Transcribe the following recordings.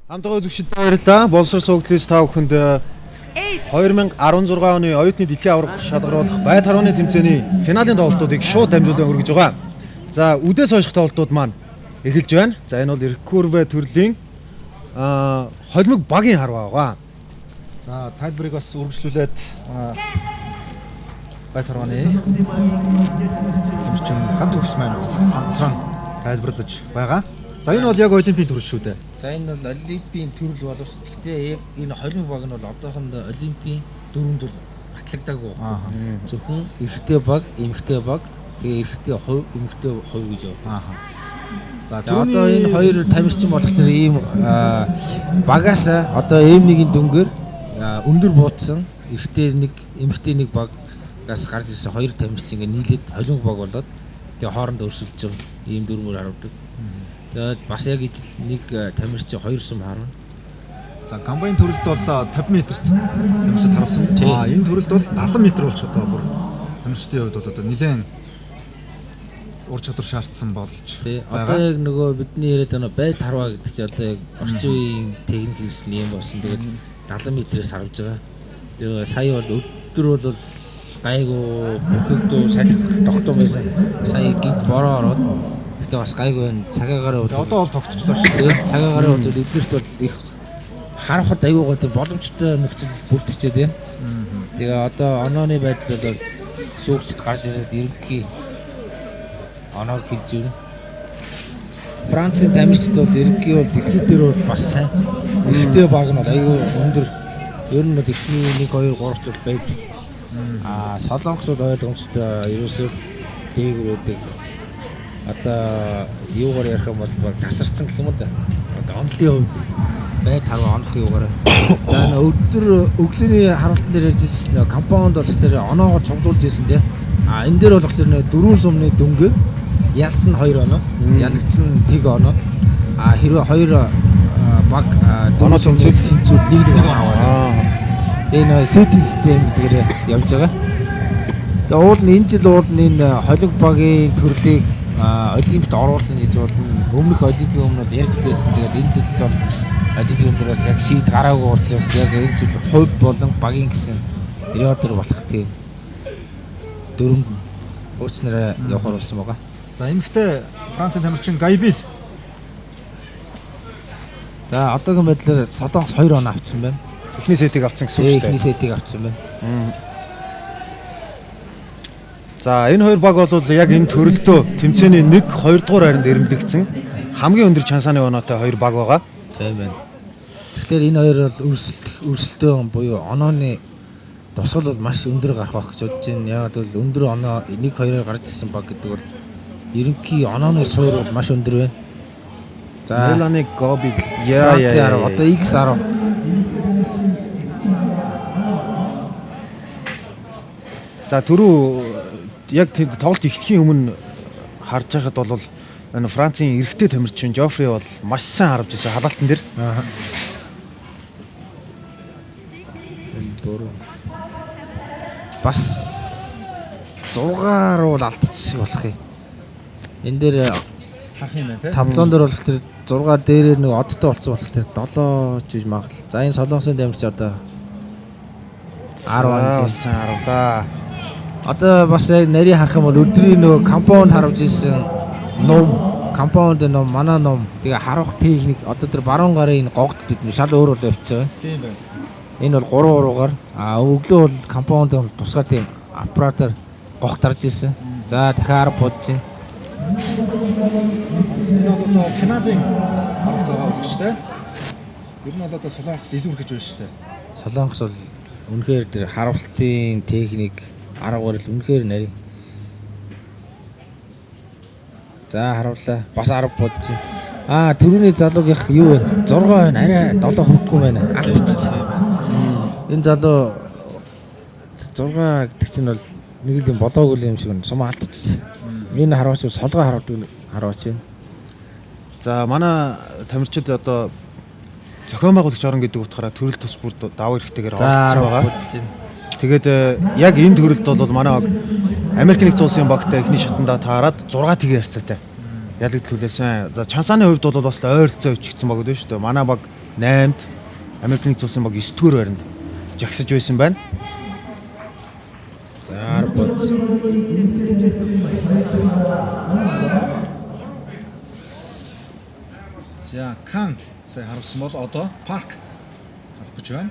Хамтдаа үзэгчдээ баярлалаа. Боловсрол суугдлээс та бүхэнд 2016 оны оюутны дэлхийн аварга шалгаруулах байд харууны тэмцээний финалийн тоглолтуудыг шууд дамжуулан хүргэж байгаа. За, үдээс хойших тоглолтууд маань эхэлж байна. За, энэ бол Рекурве төрлийн холимог багийн харваа байгаа. За, тайлбарыг бас үргэлжлүүлээд байд харууны тэмцээн ганц төгс маань бас хамтран тайлбарлаж байгаа. За, энэ бол яг олимпийн төрөл шүү дээ. За, энэ бол олимпийн төрөл боловч гэхдээ энэ холимог баг нь бол одоохондоо олимпийн дөрөнд бол батлагдаагүй байна. Зөвхөн эрэгтэй баг, эмэгтэй баг, тэгээ эрэгтэй хувь, эмэгтэй хувь гэж байна. За, одоо энэ хоёр тамирчин болохоор ийм багаас одоо M1-ийн дүнгээр өндөр буудсан эрэгтэй нэг, эмэгтэй нэг багаас гарч ирсэн хоёр тамирчин ингээ нийлээд холимог баг болоод тэгээ хоорондоо өрсөлдөж байгаа ийм дүрмээр харагддаг. Тэгээд бас яг ижил нэг тамирчин 2 сум харна. За, комбайн төрөлд бол 50 м-т тамирчид харуулсан. Энэ төрөлд бол 70 м болж одоо бүр тамирчдын хувьд бол одоо нэлээд ур чадвар шаардсан болж байгаа. Одоо яг нөгөө бидний яриад байгаа байд харваа гэдэг чинь одоо яг орчин үеийн техник хэрэгсэл юм болсон. Тэгээд 70 м-ээс харвж байгаа. Тэгээ сая бол өдөр бол гайгүй бүрхэгдүү салхи тогтсон байсан. Сая гинт бороо ороод тэгээ бас гайгүй байна. Цагаагаар одоо бол тогтчихлоо шүү дээ. Цагаагаар бол эдгээрт бол их харахад аюугаа тийм боломжтой нөхцөл бүрдчихэ тийм. Тэгээ одоо онооны байдал бол сүүгчд гарч ирээд ерөнхий оноог хэлж ирнэ. Францын тамирчид бол ерөнхий бол дэлхийд дээр бол бас сайн. Эрэгтэй баг нь аюу өндөр. Ер нь дэлхийн 1 2 3 ч байдаг. Солонгосод ойлгомжтой ерөөсөө дээгүүр байдаг. Одоо юугаар ярих юм бол тасарсан гэх юм да. Одоо онлын хувьд байд харваа онох юугаар. За өдөр өглөөний харуултан дээр ярьжсэн компаунд болохоор оноогоо цуглуулж ирсэн тийм. Энэ дээр болохоор 4 сумны дүнгээр ялсан 2 оноо, ялагдсан тэг оноо. Хэрвээ 2 баг оноо тэнцүүд нэг аваад. Тэгээ нөө сетинг систем дээр явж байгаа. Тэгээ уул нь энэ жил уул нь энэ холимог багийн төрлийг олимпиад оруулсан гэж болно. Өмнөх олимпийн өмнөд ярьж лээсэн. Тэгээд энэ жил бол олимпийн өмнөд яг шийд гараагүй учраас яг энэ жил хувь болон багийн гэсэн периодор болох тийм дөрөв уучлаарай явахаар болсон байгаа. За, эмэгтэй Францын тамирчин Гайбил. За, одоогийн байдлаар Солонгос 2 оноо авсан байна. Эхний сетийг авсан гэсэн үг шүү дээ. Эхний сетийг авсан байна. За, энэ хоёр баг бол яг энэ төрөлдөө тэмцээний 1 2 дугаар хайранд эрэмлэгдсэн хамгийн өндөр чансааны оноотой хоёр баг байгаа. Тийм байна. Тэгэхээр энэ хоёр бол өрсөлдөөн буюу онооны тусгал бол маш өндөр гарах байх гэж бодож байна. Яг бол өндөр оноо 1 2-оор гарч ирсэн баг гэдэг бол ерөнхий онооны суур бол маш өндөр байна. За, Мелани Гобил одоо X10. За, түрүү яг тоглолт эхлэхийн өмнө харж байхад бол энэ Францын эрэгтэй тамирчин Жофри бол маш сайн харж байсан халаалтан дээр. Бас 6 руу алдчих болох юм. Энэ дээр Харах юм байна те. таблон дээр болохоор 6 дээрээ нэг одтой болцсон болохоор 7 гэж магадлал. За, энэ Солонгосын тамирч одоо 10 сайн харуулаа. Одоо бас нарийн харах юм бол өдрийн нөгөө компаунд харуулж ирсэн ном, компаунд ном, манай ном. Тэгээ харуулах техник одоо тэр баруун гарын гогдол гэдэг нь шал өөр бол явж байгаа. Тийм байна. Энэ бол 3 уруугаар. Өглөө бол компаунд бол тусгай тийм аппаратаар гогт харж ирсэн. За, дахиад бодож байна. Энэ бол одоо финалийн харалт байгаа үзэгчтэй. Ер нь бол одоо Солонгос илүү их гэж байна шүү дээ. Солонгос бол үнэхээр тэр харуултын техник аргаар л үнэхээр нарийн. За, харууллаа. Бас 10 бодож байна. Төрөний залуугийнх юу вэ? 6 байна. Арай 7 хүрэхгүй байна. Алдчихсан. Энэ залуу 6 гэдэг чинь бол нэг л юм болоогүй юм шиг байна. Сум алдчихсан. Энэ харуулч солгоо харуулдаг харуулч байна. За, манай тамирчид одоо зохион байгуулагч орон гэдэг утгаараа төрөл тус бүр даваа эрхтэйгээр оролцсон байгаа. Тэгээд яг энэ төрөлд бол манай Америк нэгдсэн улсын багтай эхний шатанда таарад 6 тгээ харьцаатай ялагдтуулсан. За, чансааны хувьд бол бас ойролцоо өчгдсэн баг дээ шүү дээ. Манай баг 8-д Америк нэгдсэн улсын баг 9-р байранд жагсаж байсан байна. За 10 бод. За Кан сая харуулсан бол одоо парк харах гэж байна.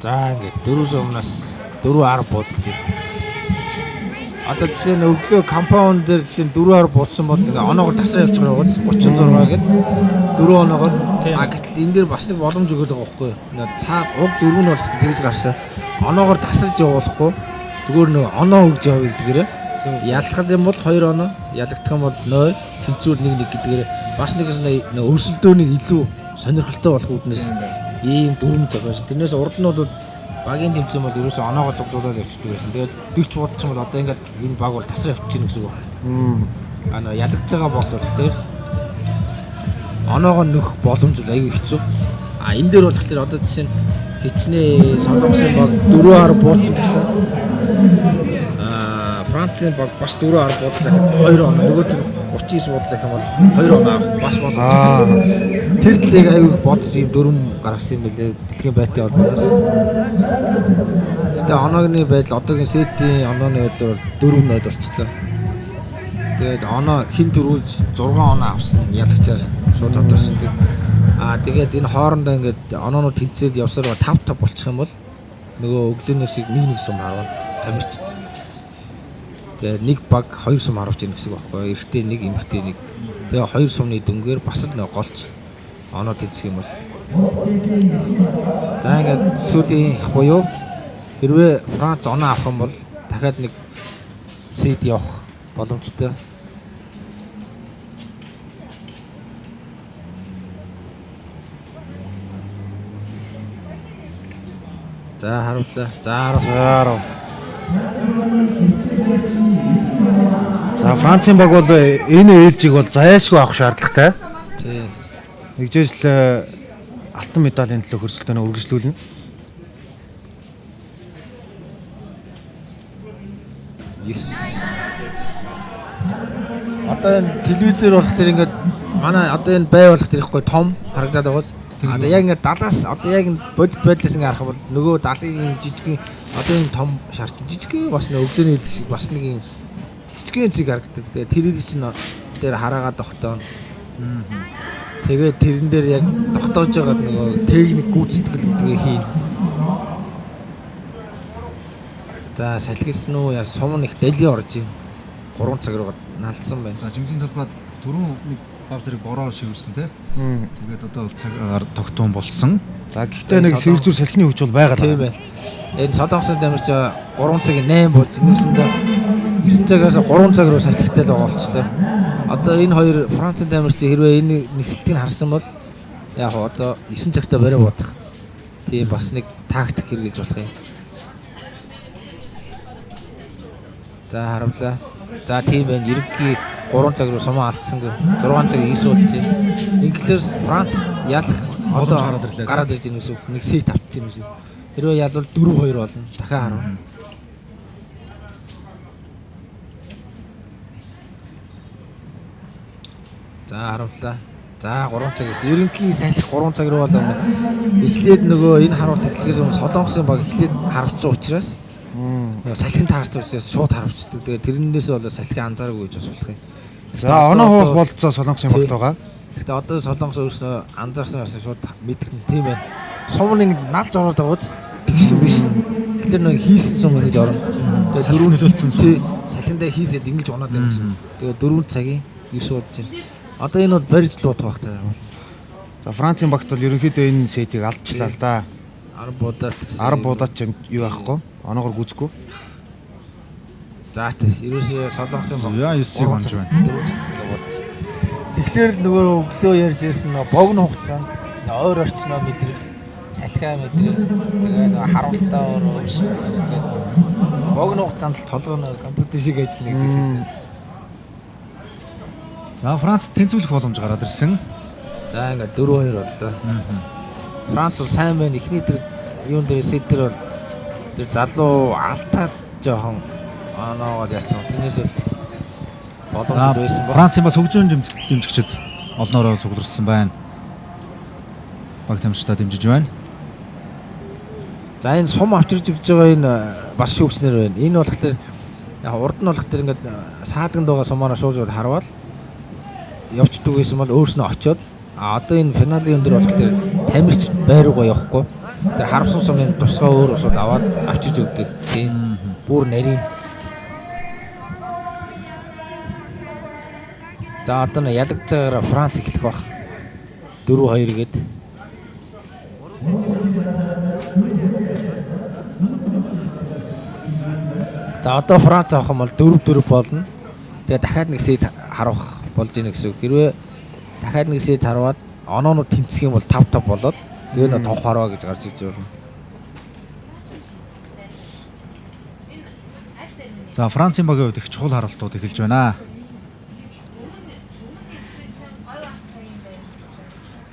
За ингээд 4-өөс өмнөөс 4-10 бодож байна. Одоо жишээ нь өглөө компаунд дээр жишээ нь 4-10 бодсон бол ингээ оноогоор тасраа явчих байгаа гоц 36 гээд 4 оноогоор гэтэл энэ дээр бас нэг боломж өгöd байгаа байхгүй юу? Цаад уг 4 нь болох гэж гарсан. Оноогоор тасарч явуулахгүй зүгээр нэг оноо өгж явъя гэдгээрээ. Яллах юм бол 2 оноо, ялагдах юм бол 0, тэнцүүл 1 гэдгээрээ бас нэг өрсөлдөөний илүү сонирхолтой болох үүднээс ийм дүрм зогсоо ш. Тэрнээс урд нь бол багийн тэмцээн бол ерөөсөө оноогоо цуглуулаад явчихдаг байсан. Тэгээд 40 бодчих юм бол одоо ингээд энэ баг бол тасраа явчих чинь гэсэн үг. Ялагдж байгаа бод бол тэгэхээр оноогоо нөх боломж аюу хэцүү. Энэ дээр бол тэгэхээр одоо жишээ нь хичнээн солонгосын баг 4-10 буудсан гэсэн. Францын баг бас 4-10 буудлаа гэхэд 2 оноо нөгөөт нь 39 буудлаа гэх юм бол 2 оноо авах бас боломжтой. Тэр тлийг аюу бодож ийм дүрм гаргасан юм билээ дэлхийн байтын холбооноос. Гэтэ онооны байдал одоогийн сетийн онооны байдал бол 4-0 болчихлоо. Тэгээд оноо хин төрүүлж 6 оноо авсан ялагчаар шууд тодорхойлсон. Тэгээд энэ хоорондоо ингээд оноонууд тэнцээд явсаар 5-5 болчих юм бол нөгөө өглөөний шиг -1 сум харвал тамирч. Тэгээд нэг баг 2 сум харуулж ийн гэсэн үг байхгүй. Эрэгтэй нэг, эмэгтэй нэг. Тэгээ 2 сумны дүнгээр бас л нэг голч оноо тэнцэх юм бол. За ингээд сүүлийн буюу хэрвээ Франц оноо авах юм бол дахиад нэг сет явах боломжтой. За харууллаа. За 10. За Францын баг бол энэ ээлжийг бол зайлшгүй авах шаардлагатай. Тийм. Нэгжээс л алтан медалийн төлөө хөрсөлтөөнө үргэлжлүүлнэ. Yes. Одоо энэ телевизээр болох тэр ингээд манай одоо энэ бай болох тэр ихгүй том харагдаад байгаа. Одоо яг ингээд 70-аас одоо яг бодит байдлаас ингээд харах бол нөгөө 70-ийн жижигхэн одоо энэ том шарч жижигхэн бас нэг өглөөний шиг бас нэг юм жижигхэн зэг харагддаг. Тэгээ тэрийг чинь дээр хараагаад тогтоон. Тэгээд тэрэн дээр яг тогтоож байгаа нөгөө техник гүйцэтгэл гэдгийг хийн. За салхилсан уу яа сум их дэлий орж ийн 3 цаг руу налсан байна. За Жимсийн талбайд түрүүн нэг бав зэрэг бороор шивэрсэн тий. Тэгээд одоо бол цагаар тогтоон болсон. За гэхдээ нэг сэрэл зүр салхины хүч бол байгаа л. Тийм байна. Энэ солонгосын дамирч 3 цагийн 8 болж нэгсэндээ 9 цагаас 3 цаг руу салхитай л байгаа болчихлоо. Одоо энэ хоёр Францын дамирчид хэрвээ энэ нисэлтийг харсан бол яг одоо 9 цагтаа барай бодох. Тийм бас нэг тактик хэрэглэж болох юм. За харамлаа. За тийм байна. Ерөнхий 3 цаг руу сумаа алдсангүй. 6 цаг 9 удаж байна. Инглиш Франц ялах одоо гараад ирж байгаа гэсэн үг. Нэг сет авчих юм шиг. Хэрвээ ялвал 4-2 болно. Дахиад харна. За харамлаа. За 3 цаг гэсэн. Ерөнхий салхи 3 цаг руу бол эхлээд нөгөө энэ харуулт эхлэхээс өмнө солонгосын баг эхлээд харавцсан учраас салхин таарч учраас шууд харавчдаг. Тэгээ тэрнээс бол салхин анзааргүй гэж бас болох юм. За оноо хуух болцоо солонгосын багт байгаа. Гэтэ одоо солонгос өөрөөсөө анзаарсан байсан шууд мэдгэн тийм байна. Сум нэг налж ороод байгаа биз? Тэгш юм биш. Тэгэхээр нэг хийсэн сум ингэж орно. Тэгээ Салхин нөлөөлсөн сум. Салхиндаа хийсэд ингэж унаад байгаа юм. Тэгээ 4 цагийн 9 удаж байна. Одоо энэ бол барьж луудах багтай юм. За Францын багт бол ерөнхийдөө энэ сетийг алдчихлаа л да. 10 будаад 10 будаад ч юу байхгүй. Оноогоор гүцэхгүй. За тий, ерөөсөө солонгосын Яа 9-ийг онж байна. Тэгэхээр нөгөө өглөө ярьж ирсэн нөгөө богино хугацаанд ойр орчноо мэдрэх, салхиа мэдрэх, тэгээ нөгөө харуултаа өөрөөр богино хугацаанд л толгойн компьютер шиг ажиллана гэдэг шиг. За Франц тэнцвүүлэх боломж гараад ирсэн. За ингээд 4-2 боллоо. Франц бол сайн байна. Эхний тэр юун дээр сет дээр бол тэр залуу алтаад жоохон оноогоо яцсан. Тэрнээс бол боломж байсан ба. Францын бас хөгжөөн дэмжигчид олноороо цугларсан байна. Баг тамирчдаа дэмжиж байна. За энэ сум авчирж өгч байгаа энэ бас шүүгчнэр байна. Энэ болохоор яг урд нь болох тэр ингээд саадганд байгаа сумаараа шууж харвал явцдаг байсан бол өөрснөө очиод одоо энэ финалийн өндөр болохоор тамирч байруугаа явахгүй. Тэр харамсан сумын тусгай өөр усууд аваад авчирж өгдөг. Тийм. Бүр нарийн. За одоо нь ялагдж байгаагаар Франц эхлэх баг. 4-2 гээд. За одоо Франц авах юм бол 4-4 болно. Тэгээ дахиад нэг сет харуулах болж ийнэ гэсэн үг. Хэрвээ дахиад нэг сет харуулад оноонууд тэмцэх юм бол 5-5 болоод тэгээ нэ тох харваа гэж гарч иж байна. За Францын багийн хувьд их чухал харалтууд эхэлж байна.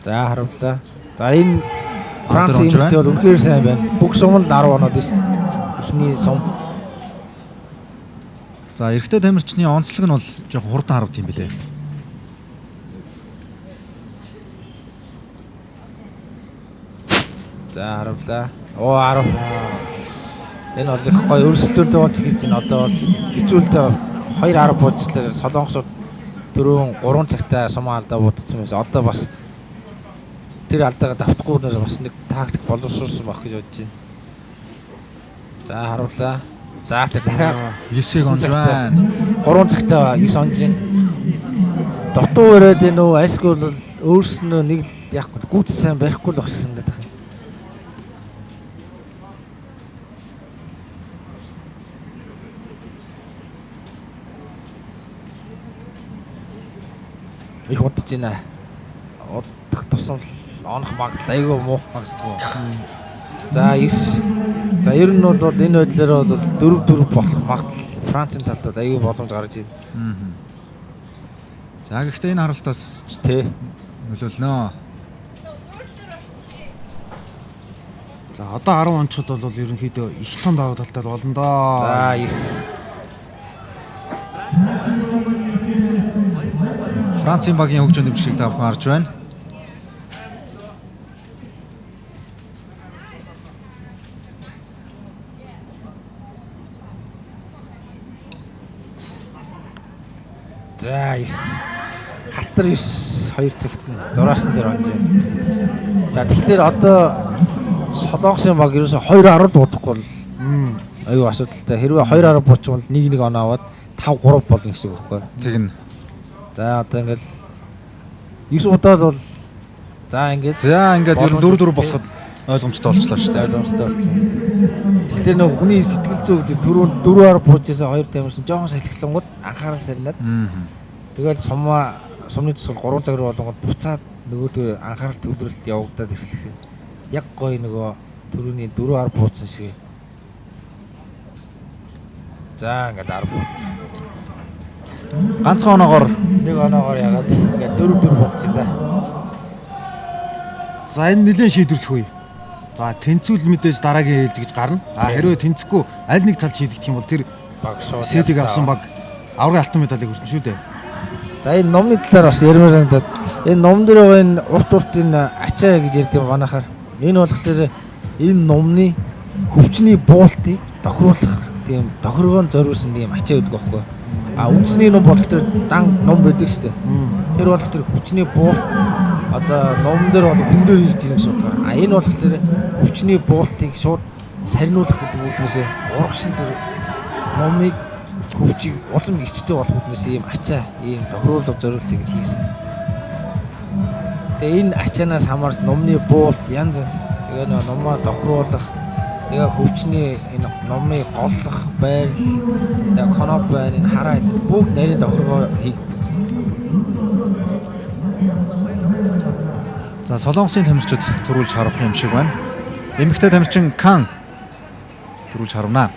За харамлаа. За энэ Францын имэлтэй бол үнэхээр сайн байна. Бүх сум л 10 оноод шүү дээ. Эхний сум. За эрэгтэй тамирчны онцлог нь бол жоохон хурдан харавт юм билээ. За харамлаа. Оо 10. Энэ бол их гоё өрсөлдөөнтэй болж хэлж байна. Одоо бол хизүүлдэ 2-10 буучлаар солонгосууд 4-3 цагтаа сум алдаа буудсан байсан. Одоо бас тэр алдаагаа давтахгүй бас нэг тактик боловсруулсан байх гэж бодож байна. За харууллаа. За дахиад 9-ийг онж байна. 3 цагтаа 9 онж байна. Дутуу өрөөд энэ үү айсгүй бол өөрснөө нэг л яг гүйц сайн барихгүй л багсан гэдэг юм. Их удаж байна. Удах тусам онох магадлал айгүй муу Багсдгоо. За 9. За ер нь бол энэ байдлаар бол 4-4 болох магадлал Францын талд бол айгүй боломж гарч байна. За гэхдээ энэ харалтаас Тэ. нөлөөлнө. За одоо 10 онцгод бол ерөнхийдөө их том даваа талтай болно доо. За 9. Францын багийн хөгжөөн дэмжигчийг та бүхэн харж байна. За 9. Халтар 9 2 цагт нь зураасан дээр онж байна. За тэгэхээр одоо Солонгосын баг ерөөсө 2-10 дуудахгүй бол аюу асуудалтай. Хэрвээ 2-10 буучих бол 1-1 оноо аваад 5-3 болно гэсэн үг байхгүй. Тэгнэ. За одоо ингээл 9 удаад бол за ингээд За ингээд ер нь 4-4 болоход ойлгомжтой болчлоо шүү дээ. ойлгомжтой болсон. Тэгэхээр нэг хүний сэтгэл зүй гэдэг 4-4-аар буужсаа 2 тамирсан жоохон салхилангууд анхаарал сарнаад. Тэгэл сумны тусгал 3 цаг руу болонгод буцаад нөгөөдөө анхаарал төвлөрөлт явагдаад ирэхлээр яг гоё нөгөө түрүүний 4-аар бууцсан шиг. За ингээд 10 бууцсан. Ганцхан оноогоор Нэг оноогоор ягаад ингээд 4-4 болчихсон да. За энэ нэлээд шийдвэрлэх үе. За тэнцвэл мэдээж дараагийн ээлж гэж гарна. Хэрвээ тэнцэхгүй аль нэг талд шийдэх юм бол тэр Баг шууд сэтийг авсан баг аврагын алтан медалыг хүртэн шүү дээ. За энэ номны талаар бас ярмаар санагдаад энэ ном дээр байгаа энэ урт энэ ачаа гэж ярьдаг манайхаар энэ болохоор энэ номны хөвчний буултыг тохируулах тийм тохиргоон зориулсан тийм ачаа гэдэг байхгүй. А үндэсний ном болох тэр дан ном байдаг шүү дээ. Тэр болох тэр хөвчний буулт одоо ном дээр бол хүн дээр хийж ирэх гэсэн үг. А энэ болохоор хөвчний буултыг шууд сарниулах гэдэг үгнээсээ урагшин тэр номыг хөвчийг улам гिचтэй болох үднээс ийм ачаа ийм тохируулга зориултыг гэж хийсэн. Тэгээ энэ ачаанаас хамаарч номны буулт янз янз тэгээ нэг номоо тохируулах тэгээ хөвчний энэ номыг голлох байр тэгээ коноп байна энэ хараа гэдэг бүгд нарийн тохиргоо хийгдэг. за Солонгосын тамирчид төрүүлж харах юм шиг байна. Эмэгтэй тамирчин Кан төрүүлж харвна.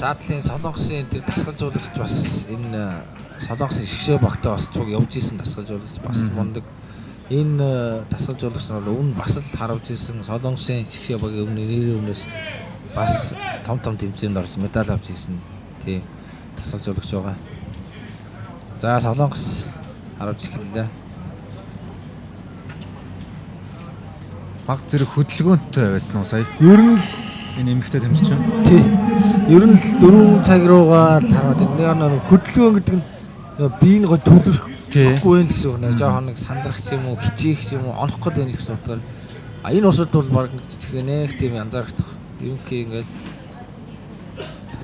Задлын Солонгосын тэр дасгалжуулагч бас энэ Солонгосын шгшээ багтаа бас цуг явж исэн дасгалжуулагч бас мундаг. энэ тасгалжуулагч нь бол өмнө бас л харуулж ирсэн Солонгосын жигшээ багийн нэрийн өмнөөс бас том тэмцээнд орсон медаль авч ирсэн. Тийм тасгалжуулагч байгаа. За Солонгос харуулж эхэллээ. Баг зэрэг хөдөлгөөнтэй байсан уу сая? Ер нь Энэ эмэгтэй тамирчин. тий. Ер нь л 4 цаг руугаа л хараад нэг хөдөлгөөн гэдэг нь биеийг гоо төлөхгүй байх гэсэн үг нэ. Жохон нэг сандрах ч юм уу, хичээх ч юм уу, онох гээд байх гэсэн утгаар. А энэ усуд бол баг жижиг нэг тийм янзаархдах. Ерөнхий ингээд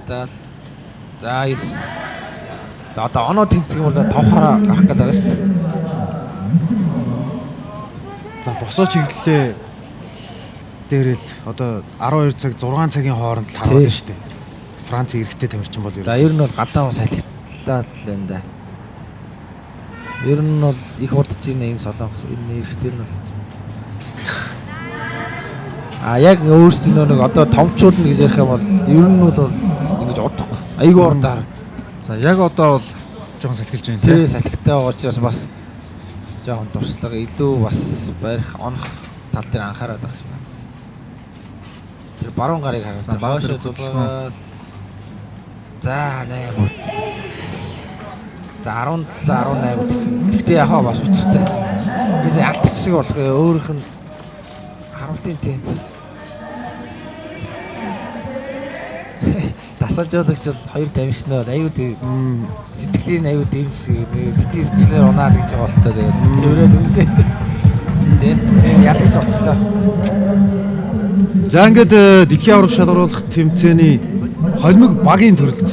тал. За yes. За одоо оноо тэнцэх юм бол товхороо гарах гэдэг байгаа шүү дээ. За босоо чиглэлээ дээрэл одоо 12 цаг 6 цагийн хооронд л хараад байна шүү дээ. Франц эрэгтэй тамирчин бол За ер нь бол гадаа бас салхитлаа л энэ да. Ер нь бол их удаж ийн энэ Солонгос энэ эрэгтэй нь бол яг өөрсдөө нэг одоо томчуулна гэж ярих юм бол ер нь бол ингэж удахгүй. Айгүй урдаар. За яг одоо бол жоохон салхилж байна тий салхитай байгаа учраас бас жоохон туршлага илүү бас барих онох тал дээр анхаарал авах юм. Тэр баруун гарыг хараад багш зөвлөгөө. За 8 үт. За 17 18 үт. Тэгтээ яхаа бас учиртай. Ийсээ алдчих шиг болох өөрийнх нь харуултын тийм. Тасалжуулагч бол хоёр тамирчнаа аюу тийм сэтгэлийн аюу дэмжиг битгий сэтгэлээр унаад гэж байгаа болтой тэгээд тэрэл үнсээ. Тэгээд ядаж болчлоо. За ингээд дэлхийн аварга шалгаруулах тэмцээний холимог багийн төрөлд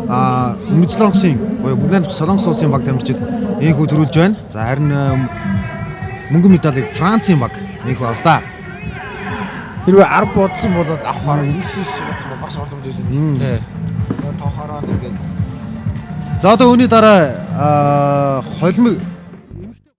Өмнөд Солонгосын буюу бүгд Солонгос улсын баг тамирчид энхүү төрүүлж байна. За харин мөнгөн медалийг Францын баг энхүү авлаа. Хэрвээ 10 бодсон бол авахаар 9 бодсон бол багш боломж байсан. Тий. Тохороо ингээд. За одоо үүний дараа холимог